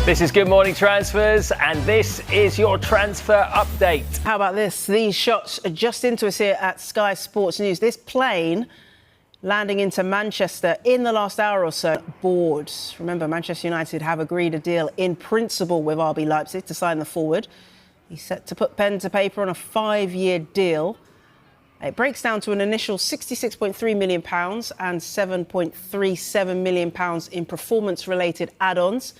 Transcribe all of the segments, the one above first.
This is Good Morning Transfers, and this is your transfer update. How about this? These shots are just into us here at Sky Sports News. This plane landing into Manchester in the last hour or so. Board. Remember, Manchester United have agreed a deal in principle with RB Leipzig to sign the forward. He's set to put pen to paper on a 5-year deal. It breaks down to an initial £66.3 million and £7.37 million in performance-related add-ons.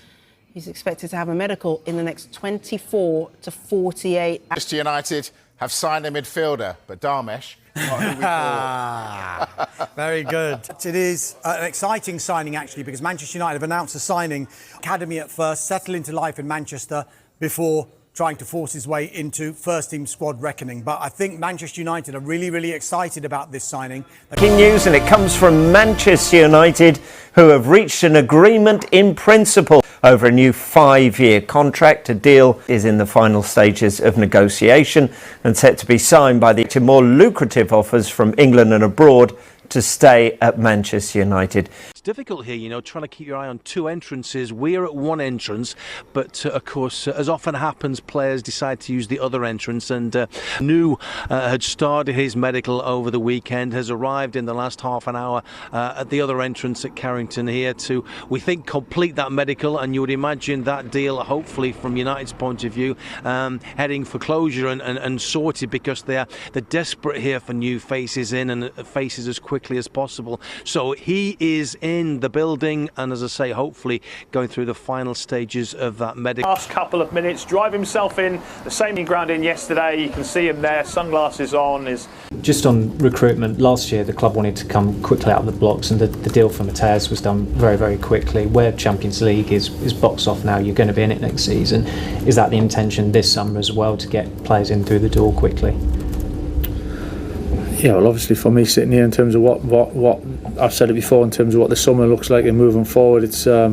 He's expected to have a medical in the next 24 to 48 hours. Manchester United have signed a midfielder, but Darmesh, not who we thought. Very good. It is an exciting signing, actually, because Manchester United have announced a signing. Academy at first, settle into life in Manchester before trying to force his way into first-team squad reckoning. But I think Manchester United are really, really excited about this signing. Breaking news, and it comes from Manchester United, who have reached an agreement in principle over a new 5-year contract. A deal is in the final stages of negotiation and set to be signed by the more lucrative offers from England and abroad to stay at Manchester United. It's difficult here, you know, trying to keep your eye on two entrances. We're at one entrance, but of course, as often happens, players decide to use the other entrance. And New had started his medical over the weekend, has arrived in the last half an hour at the other entrance at Carrington here to, we think, complete that medical. And you would imagine that deal, hopefully from United's point of view, heading for closure and sorted, because they're desperate here for new faces in and faces as quickly as possible. So he is in the building, and as I say, hopefully going through the final stages of that medical. Last couple of minutes, drive himself in, the same ground in yesterday. You can see him there, sunglasses on. Just on recruitment, last year the club wanted to come quickly out of the blocks, and the deal for Mateus was done very, very quickly. Where Champions League is boxed off now, you're going to be in it next season. Is that the intention this summer as well, to get players in through the door quickly? Yeah, well, obviously for me sitting here, in terms of what I've said it before, in terms of what the summer looks like and moving forward, it's I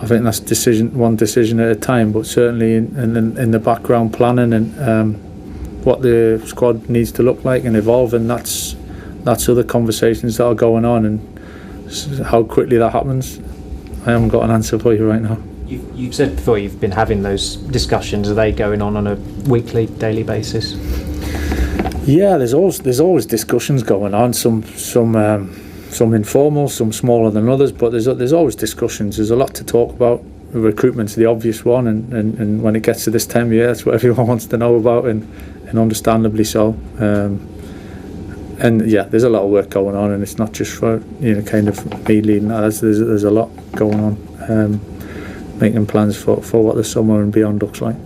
think that's one decision at a time, but certainly in the background planning and what the squad needs to look like and evolve, and that's other conversations that are going on, and how quickly that happens, I haven't got an answer for you right now. You've said before you've been having those discussions. Are they going on a weekly, daily basis? Yeah, there's always discussions going on. Some informal, some smaller than others, but there's always discussions. There's a lot to talk about. Recruitment's the obvious one, and when it gets to this time of year, that's what everyone wants to know about, and understandably so. And yeah, there's a lot of work going on, and it's not just for kind of me leading that. There's a lot going on, making plans for what the summer and beyond looks like.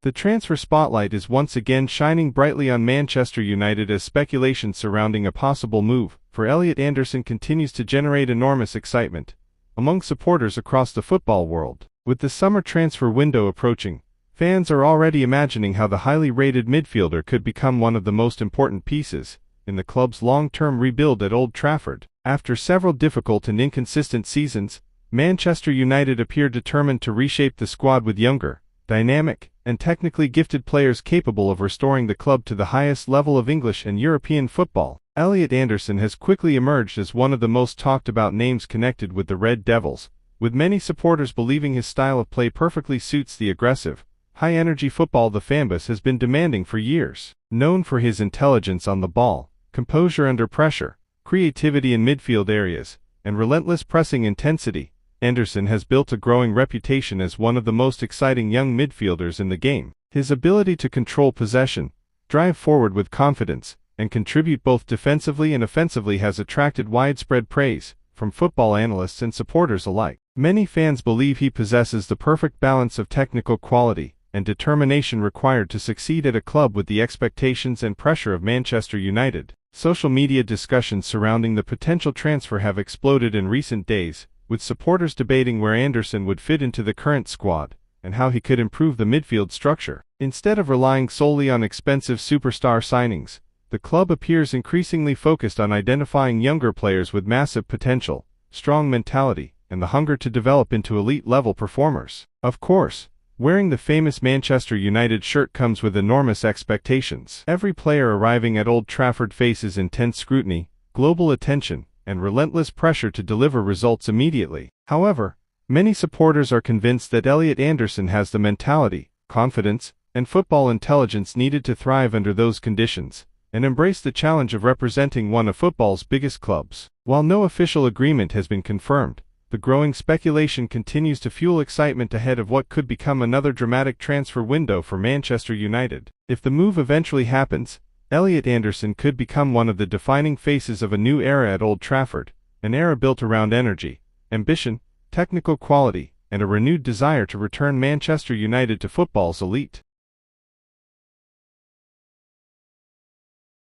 The transfer spotlight is once again shining brightly on Manchester United as speculation surrounding a possible move for Elliot Anderson continues to generate enormous excitement among supporters across the football world. With the summer transfer window approaching, fans are already imagining how the highly rated midfielder could become one of the most important pieces in the club's long-term rebuild at Old Trafford. After several difficult and inconsistent seasons, Manchester United appear determined to reshape the squad with younger, dynamic, and technically gifted players capable of restoring the club to the highest level of English and European football. Elliot Anderson has quickly emerged as one of the most talked about names connected with the Red Devils, with many supporters believing his style of play perfectly suits the aggressive, high-energy football the fanbase has been demanding for years. Known for his intelligence on the ball, composure under pressure, creativity in midfield areas, and relentless pressing intensity, Anderson has built a growing reputation as one of the most exciting young midfielders in the game. His ability to control possession, drive forward with confidence, and contribute both defensively and offensively has attracted widespread praise from football analysts and supporters alike. Many fans believe he possesses the perfect balance of technical quality and determination required to succeed at a club with the expectations and pressure of Manchester United. Social media discussions surrounding the potential transfer have exploded in recent days, with supporters debating where Anderson would fit into the current squad and how he could improve the midfield structure. Instead of relying solely on expensive superstar signings, the club appears increasingly focused on identifying younger players with massive potential, strong mentality, and the hunger to develop into elite-level performers. Of course, wearing the famous Manchester United shirt comes with enormous expectations. Every player arriving at Old Trafford faces intense scrutiny, global attention, and relentless pressure to deliver results immediately. However, Many supporters are convinced that Elliot Anderson has the mentality, confidence, and football intelligence needed to thrive under those conditions, and embrace the challenge of representing one of football's biggest clubs. While no official agreement has been confirmed, the growing speculation continues to fuel excitement ahead of what could become another dramatic transfer window for Manchester United. If the move eventually happens, Elliot Anderson could become one of the defining faces of a new era at Old Trafford, an era built around energy, ambition, technical quality, and a renewed desire to return Manchester United to football's elite.